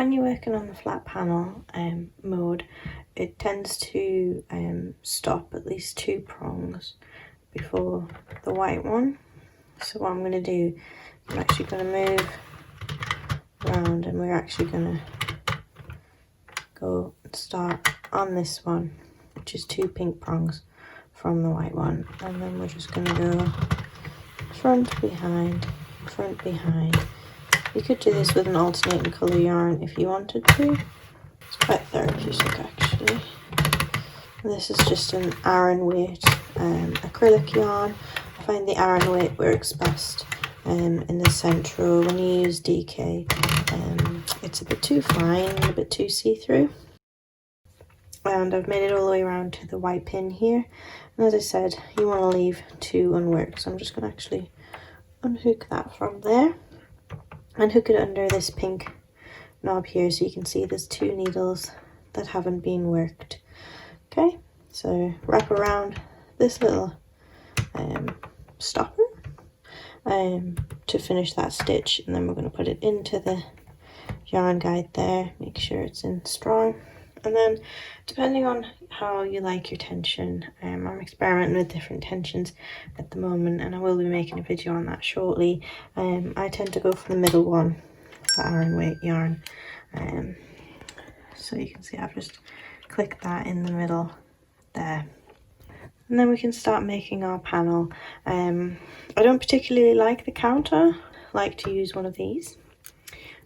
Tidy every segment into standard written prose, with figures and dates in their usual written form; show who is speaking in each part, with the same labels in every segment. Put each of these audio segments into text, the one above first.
Speaker 1: when you're working on the flat panel mode, it tends to stop at least 2 prongs before the white one. So what I'm going to do, I'm actually going to move around, and we're actually going to go and start on this one, which is 2 pink prongs from the white one, and then we're just going to go front, behind, front, behind. You could do this with an alternating colour yarn if you wanted to. It's quite therapeutic actually. This is just an Aran weight acrylic yarn. I find the Aran weight works best in the Sentro. When you use DK, it's a bit too fine and a bit too see-through. And I've made it all the way around to the white pin here. And as I said, you want to leave 2 unworked. So I'm just going to actually unhook that from there and hook it under this pink knob here, so you can see there's 2 needles that haven't been worked. Okay, so wrap around this little stopper to finish that stitch, and then we're going to put it into the yarn guide there, make sure it's in strong. And then depending on how you like your tension, I'm experimenting with different tensions at the moment, and I will be making a video on that shortly. I tend to go for the middle one for Aran weight yarn. So you can see I've just clicked that in the middle there. And then we can start making our panel. I don't particularly like the counter. I like to use one of these,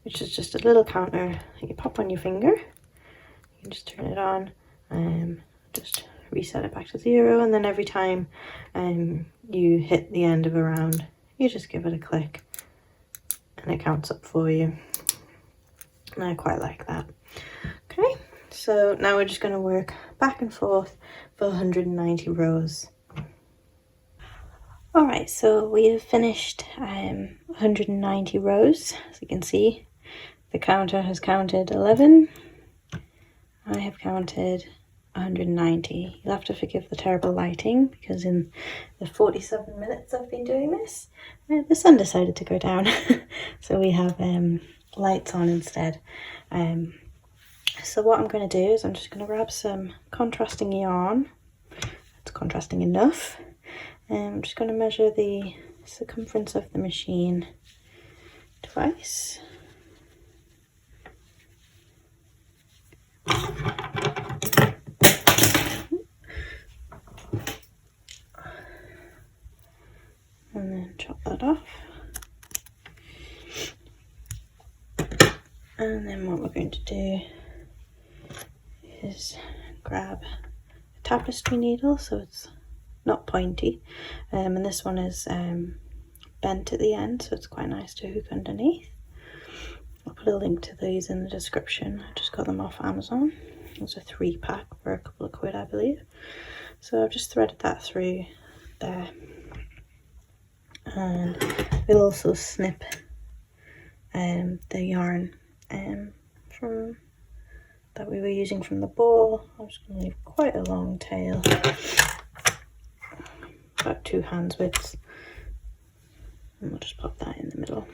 Speaker 1: which is just a little counter that you pop on your finger. You can just turn it on and just reset it back to 0, and then every time you hit the end of a round, you just give it a click and it counts up for you. And I quite like that. Okay, so now we're just going to work back and forth for 190 rows. Alright, so we have finished 190 rows. As you can see, the counter has counted 11. I have counted 190. You'll have to forgive the terrible lighting, because in the 47 minutes I've been doing this, the sun decided to go down. So we have lights on instead. So what I'm going to do is I'm just going to grab some contrasting yarn. It's contrasting enough. I'm just going to measure the circumference of the machine twice. And then chop that off. And then what we're going to do is grab a tapestry needle, so it's not pointy, and this one is bent at the end, so it's quite nice to hook underneath. I'll put a link to these in the description. I just got them off Amazon. It was a 3-pack for a couple of quid, I believe. So I've just threaded that through there, and we'll also snip the yarn from that we were using from the ball. I'm just going to leave quite a long tail, about 2 hands widths, and we'll just pop that in the middle.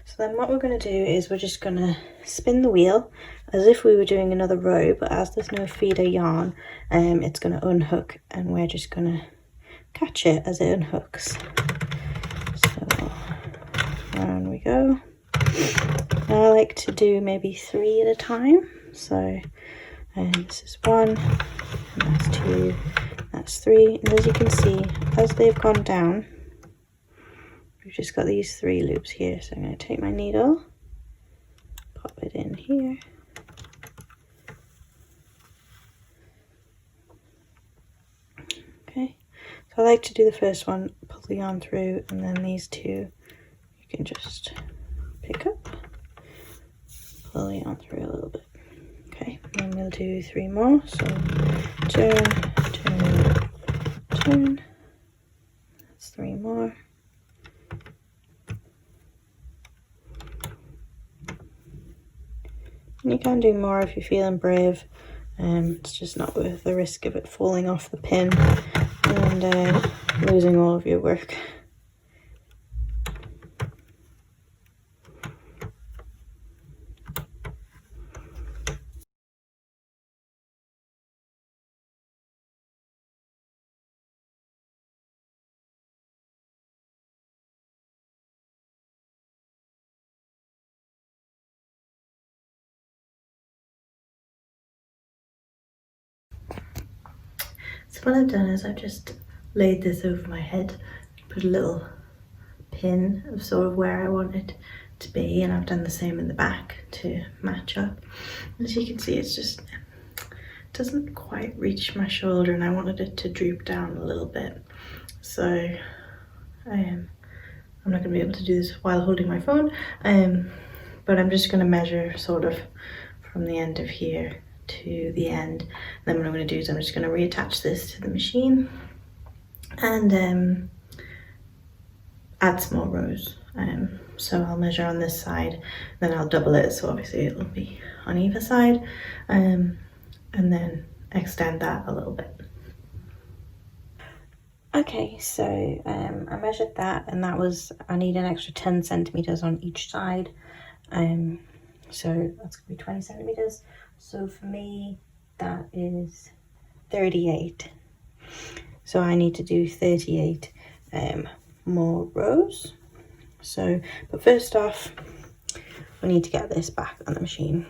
Speaker 1: So then what we're going to do is we're just going to spin the wheel as if we were doing another row, but as there's no feeder yarn, it's going to unhook, and we're just going to catch it as it unhooks. So round we go. Now I like to do maybe 3 at a time. So this is 1, and that's 2, that's 3, and as you can see, as they've gone down, we've just got these 3 loops here. So I'm going to take my needle, pop it in here, okay. So I like to do the first one, pull the yarn through, and then these 2 you can just pick up, pull the yarn through a little bit. Okay, and then we'll do 3 more. So turn, turn, turn. That's 3 more. And you can do more if you're feeling brave. It's just not worth the risk of it falling off the pin and losing all of your work. So what I've done is I've just laid this over my head, put a little pin of sort of where I want it to be, and I've done the same in the back to match up. As you can see, it's just doesn't quite reach my shoulder, and I wanted it to droop down a little bit. So I'm not going to be able to do this while holding my phone, but I'm just going to measure sort of from the end of here to the end. And then what I'm going to do is I'm just going to reattach this to the machine and add some more rows. So I'll measure on this side, then I'll double it, so obviously it'll be on either side, and then extend that a little bit. Okay, so I measured that, and that was, I need an extra 10 centimeters on each side, so that's gonna be 20 centimeters. So for me, that is 38. So I need to do 38 more rows. So, but first off, we need to get this back on the machine.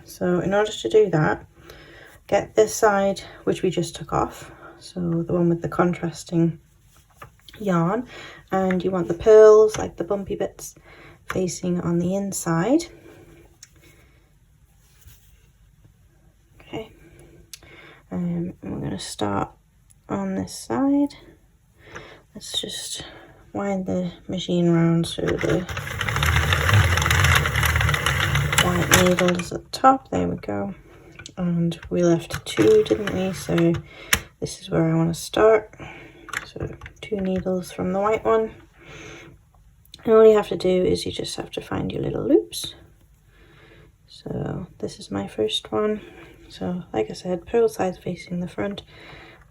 Speaker 1: So in order to do that, get this side, which we just took off, so the one with the contrasting yarn, and you want the pearls, like the bumpy bits, facing on the inside. Okay, and we're going to start on this side. Let's just wind the machine around so the white needle is at the top. There we go. And we left 2, didn't we? So this is where I want to start. So 2 needles from the white one. And all you have to do is you just have to find your little loops. So this is my first one. So like I said, pearl sides facing the front.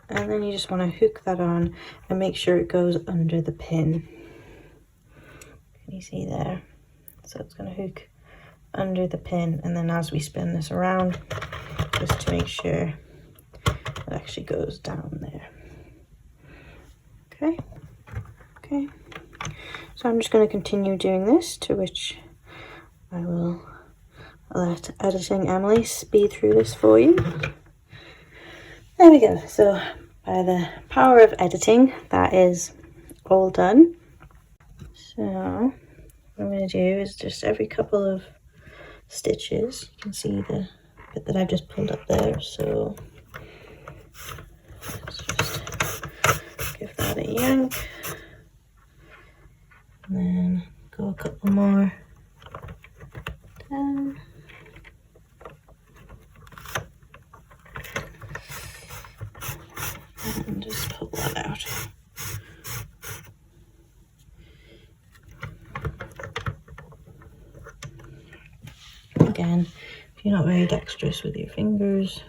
Speaker 1: And then you just want to hook that on and make sure it goes under the pin. Can you see there? So it's going to hook under the pin, and then as we spin this around, just to make sure it actually goes down there. Okay, okay. So I'm just going to continue doing this, to which I will let Editing Emily speed through this for you. There we go. So by the power of editing, that is all done. So what I'm going to do is just every couple of stitches, you can see the bit that I've just pulled up there, so let's just give that a yank, and then go a couple more down. And just pull that out. Again, if you're not very dexterous with your fingers,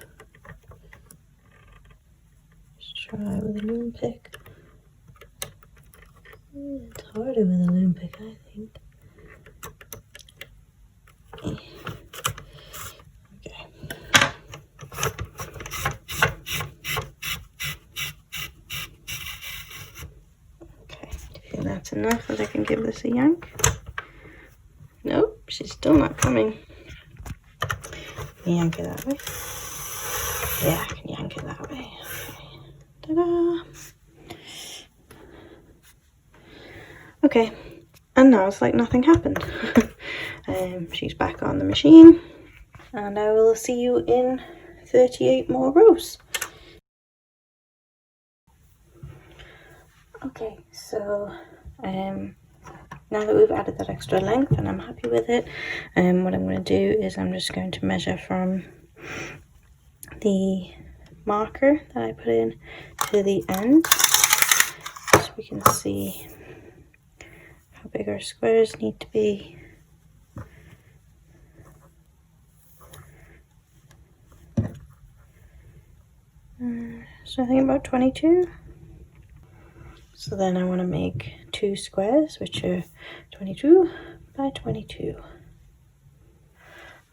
Speaker 1: just try with a loom pick. It's harder with a loom pick, I think. Okay. Okay, do you think that's enough that I can give this a yank? Nope, she's still not coming. Can you yank it that way? Yeah, I can yank it that way. Okay. Ta-da! Okay, and now it's like nothing happened. She's back on the machine, and I will see you in 38 more rows. Okay, so now that we've added that extra length and I'm happy with it, what I'm going to do is I'm just going to measure from the marker that I put in to the end, so we can see how big our squares need to be. So I think about 22. So then I want to make 2 squares, which are 22 by 22.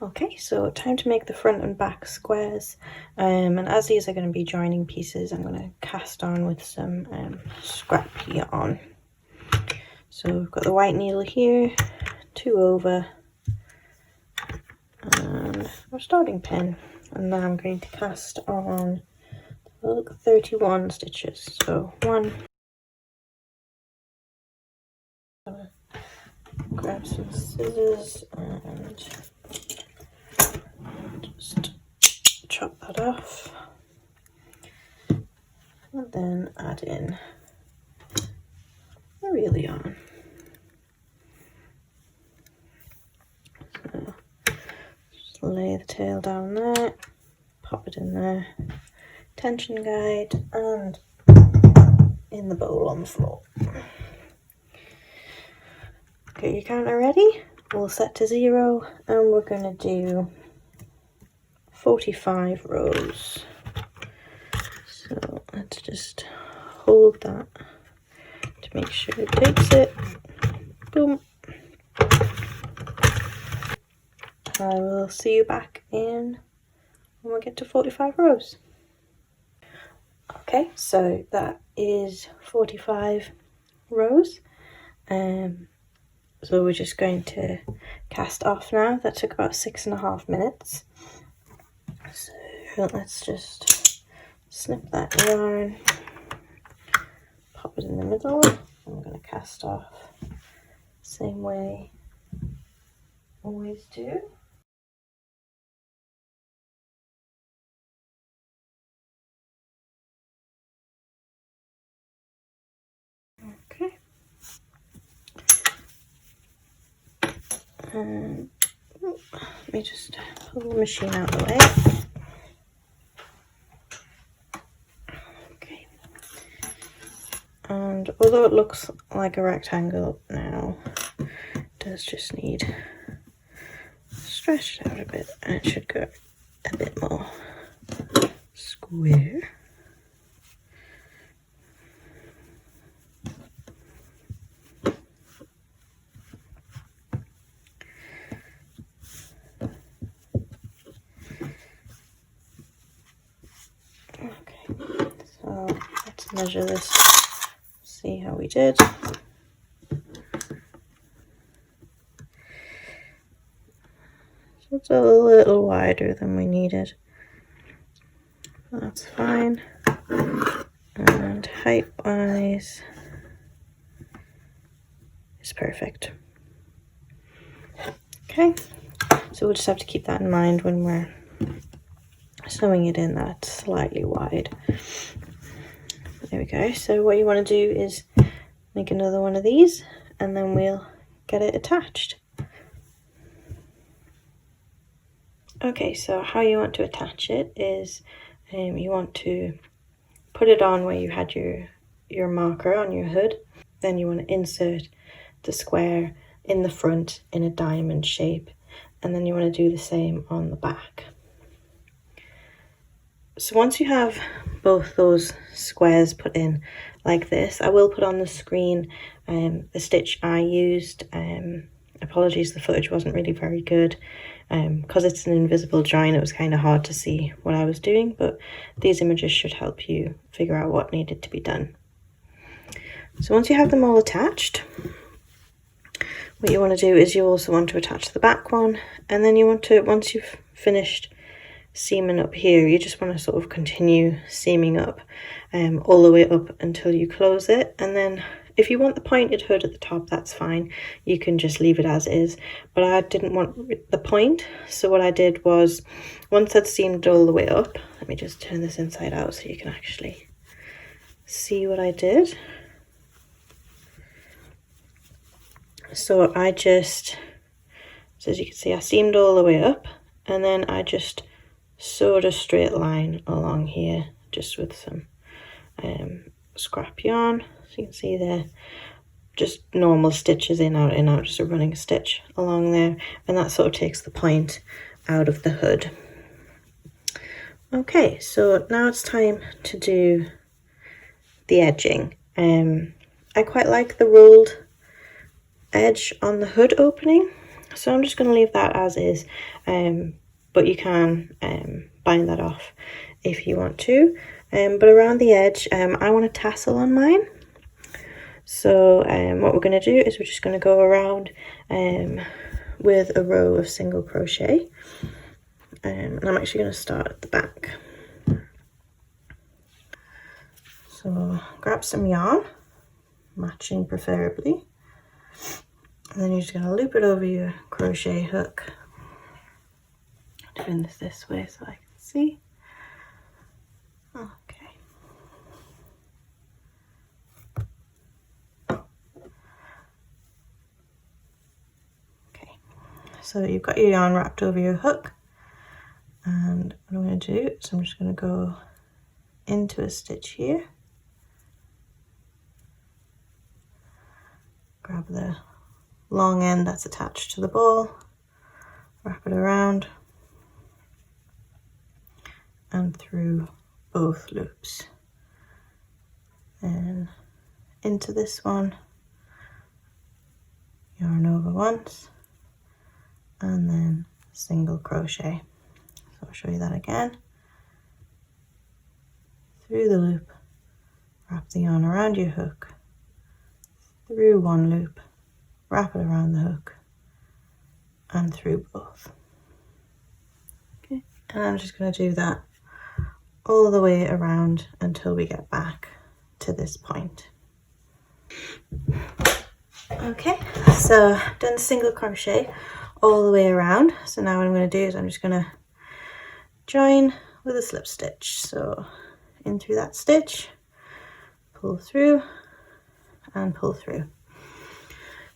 Speaker 1: Okay, so time to make the front and back squares, and as these are going to be joining pieces, I'm going to cast on with some scrap yarn. So we've got the white needle here, 2 over, and our starting pin, and now I'm going to cast on the Look, 31 stitches. So one. Grab some scissors and just chop that off, and then add in the real yarn. So just lay the tail down there, pop it in there, tension guide, and in the bowl on the floor. Okay, your counter ready? We'll set to 0 and we're going to do 45 rows. So let's just hold that to make sure it takes it. Boom. I will see you back in when we get to 45 rows. Okay, so that is 45 rows. So we're just going to cast off now. That took about 6.5 minutes. So let's just snip that yarn, pop it in the middle, and we're going to cast off same way always do. Okay. Let me just pull the machine out of the way. Okay. And although it looks like a rectangle now, it does just need stretched out a bit, and it should go a bit more square. So let's measure this, see how we did. So it's a little wider than we needed. That's fine. And height wise is perfect. Okay, so we'll just have to keep that in mind when we're sewing it in, that it's slightly wide. There we go. So what you want to do is make another one of these, and then we'll get it attached. Okay, so how you want to attach it is you want to put it on where you had your marker on your hood. Then you want to insert the square in the front in a diamond shape, and then you want to do the same on the back. So once you have both those squares put in like this, I will put on the screen the stitch I used. Apologies, the footage wasn't really very good because it's an invisible join. It was kind of hard to see what I was doing, but these images should help you figure out what needed to be done. So once you have them all attached, what you want to do is you also want to attach the back one, and then you want to, once you've finished seaming up here, you just want to sort of continue seaming up all the way up until you close it. And then if you want the pointed hood at the top, that's fine, you can just leave it as is, but I didn't want the point, so what I did was, once I'd seamed all the way up, let me just turn this inside out so you can actually see what I did. So I just, so as you can see, I seamed all the way up, and then I just sewed a straight line along here, just with some scrap yarn. So you can see there, just normal stitches in, out, just a running stitch along there, and that sort of takes the point out of the hood. Okay, so now it's time to do the edging. I quite like the rolled edge on the hood opening, so I'm just going to leave that as is, but you can bind that off if you want to. But around the edge, I want a tassel on mine. So what we're going to do is we're just going to go around with a row of single crochet, and I'm actually going to start at the back. So grab some yarn, matching preferably, and then you're just going to loop it over your crochet hook. I'm doing this way so I can see. Okay. Okay, so you've got your yarn wrapped over your hook, and what I'm going to do is I'm just going to go into a stitch here, grab the long end that's attached to the ball, wrap it around and through both loops, then into this one, yarn over once, and then single crochet. So I'll show you that again. Through the loop, wrap the yarn around your hook, through one loop, wrap it around the hook, and through both. Okay, and I'm just going to do that all the way around until we get back to this point. Okay, so I've done single crochet all the way around. So now what I'm going to do is I'm just going to join with a slip stitch. So in through that stitch, pull through and pull through.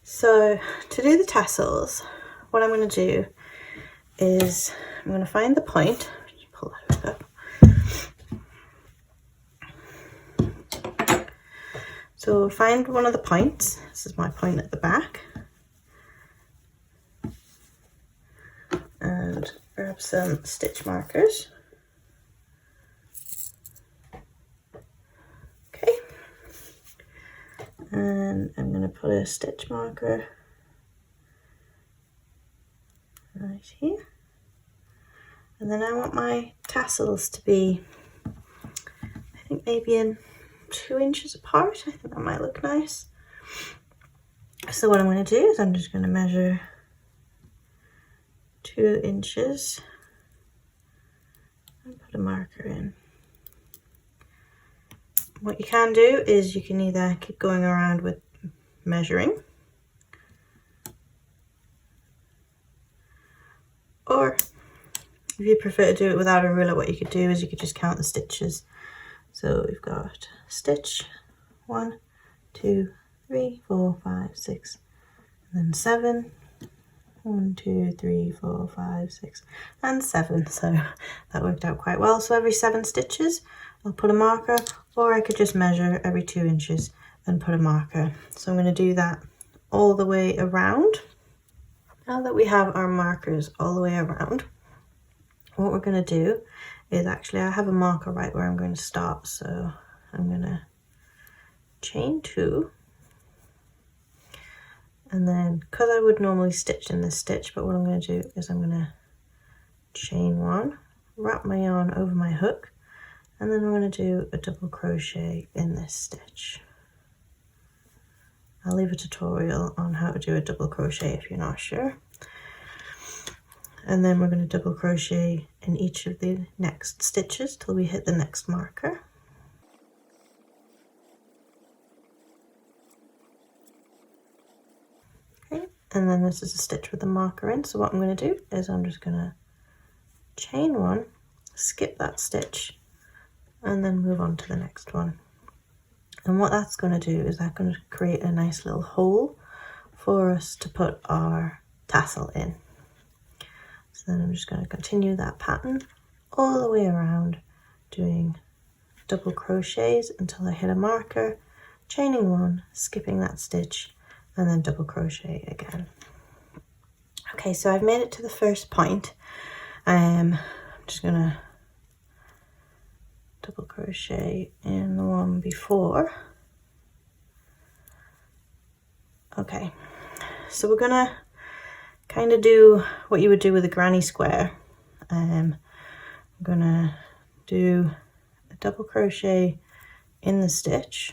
Speaker 1: So to do the tassels, what I'm going to do is I'm going to find the point, just pull that hook up. So find one of the points. This is my point at the back, and grab some stitch markers. Okay, and I'm going to put a stitch marker right here, and then I want my tassels to be, I think maybe in 2 inches apart. I think that might look nice. So what I'm going to do is I'm just going to measure 2 inches and put a marker in. What you can do is you can either keep going around with measuring, or if you prefer to do it without a ruler, what you could do is you could just count the stitches. So we've got stitch 1, 2, 3, 4, 5, 6, and then 7. 1, 2, 3, 4, 5, 6, and 7. So that worked out quite well. So every 7 stitches, I'll put a marker, or I could just measure every 2 inches and put a marker. So I'm going to do that all the way around. Now that we have our markers all the way around, what we're going to do is actually I have a marker right where I'm going to start. So I'm going to chain 2. And then, because I would normally stitch in this stitch, but what I'm going to do is I'm going to chain 1, wrap my yarn over my hook, and then I'm going to do a double crochet in this stitch. I'll leave a tutorial on how to do a double crochet if you're not sure. And then we're going to double crochet in each of the next stitches till we hit the next marker. Okay, and then this is a stitch with the marker in. So what I'm going to do is I'm just going to chain 1, skip that stitch, and then move on to the next one. And what that's going to do is that's going to create a nice little hole for us to put our tassel in. So then I'm just going to continue that pattern all the way around, doing double crochets until I hit a marker, chaining 1, skipping that stitch, and then double crochet again. Okay, so I've made it to the first point. I'm just going to double crochet in the one before. Okay, so we're gonna kind of do what you would do with a granny square. I'm gonna do a double crochet in the stitch,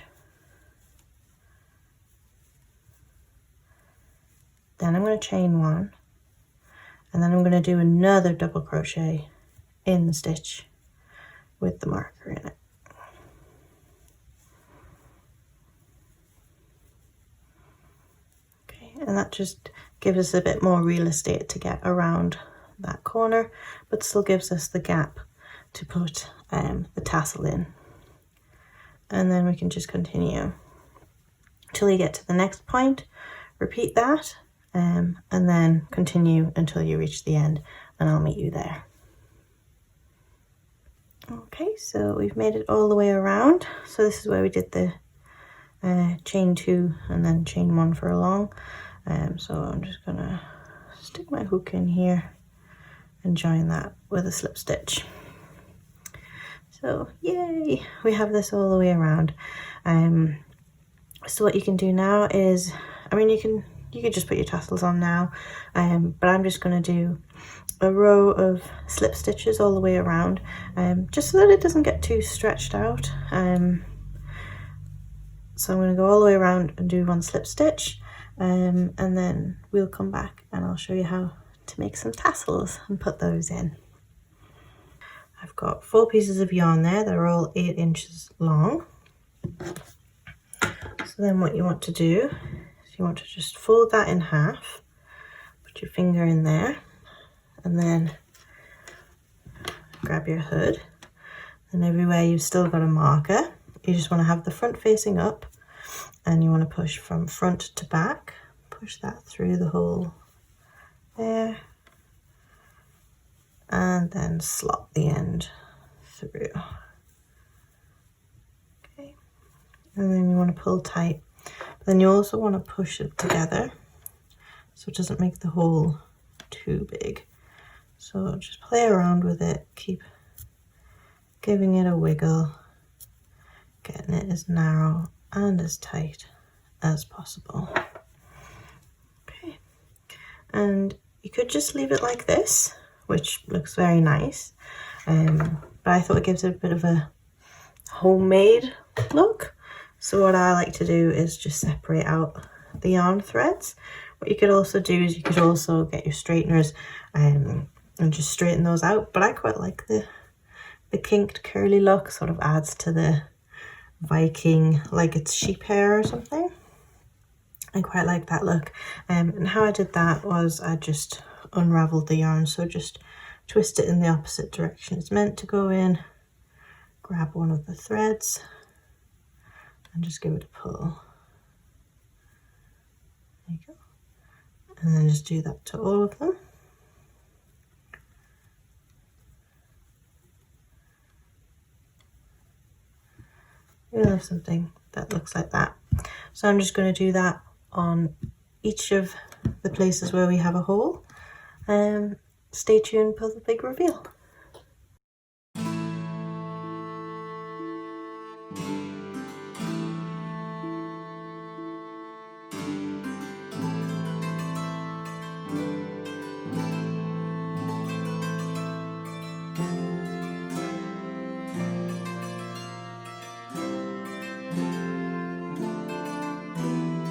Speaker 1: then I'm going to chain 1, and then I'm going to do another double crochet in the stitch with the marker in it. and that just gives us a bit more real estate to get around that corner, but still gives us the gap to put the tassel in. And then we can just continue till you get to the next point, repeat that, and then continue until you reach the end, and I'll meet you there. Okay, so we've made it all the way around. So this is where we did the chain 2 and then chain 1 for a long. So I'm just gonna stick my hook in here and join that with a slip stitch. So yay, we have this all the way around. So what you can do now is, I mean, you can just put your tassels on now, but I'm just going to do a row of slip stitches all the way around, just so that it doesn't get too stretched out. So I'm going to go all the way around and do 1 slip stitch, and then we'll come back and I'll show you how to make some tassels and put those in. I've got 4 pieces of yarn there. They're all 8 inches long. So then what you want to do is you want to just fold that in half, put your finger in there, and then grab your hood. And everywhere you've still got a marker, you just want to have the front facing up, and you want to push from front to back. Push that through the hole there, and then slot the end through. And then you want to pull tight. But then you also want to push it together so it doesn't make the hole too big. So just play around with it, keep giving it a wiggle, getting it as narrow and as tight as possible. Okay, and you could just leave it like this, which looks very nice, but I thought it gives it a bit of a homemade look. So what I like to do is just separate out the yarn threads. What you could also do is you could also get your straighteners and just straighten those out. But I quite like the kinked curly look, sort of adds to the Viking, like it's sheep hair or something. I quite like that look. And how I did that was I just unraveled the yarn. So just twist it in the opposite direction it's meant to go in, grab one of the threads, and just give it a pull. There you go. And then just do that to all of them. You'll have something that looks like that. So I'm just going to do that on each of the places where we have a hole. Stay tuned for the big reveal.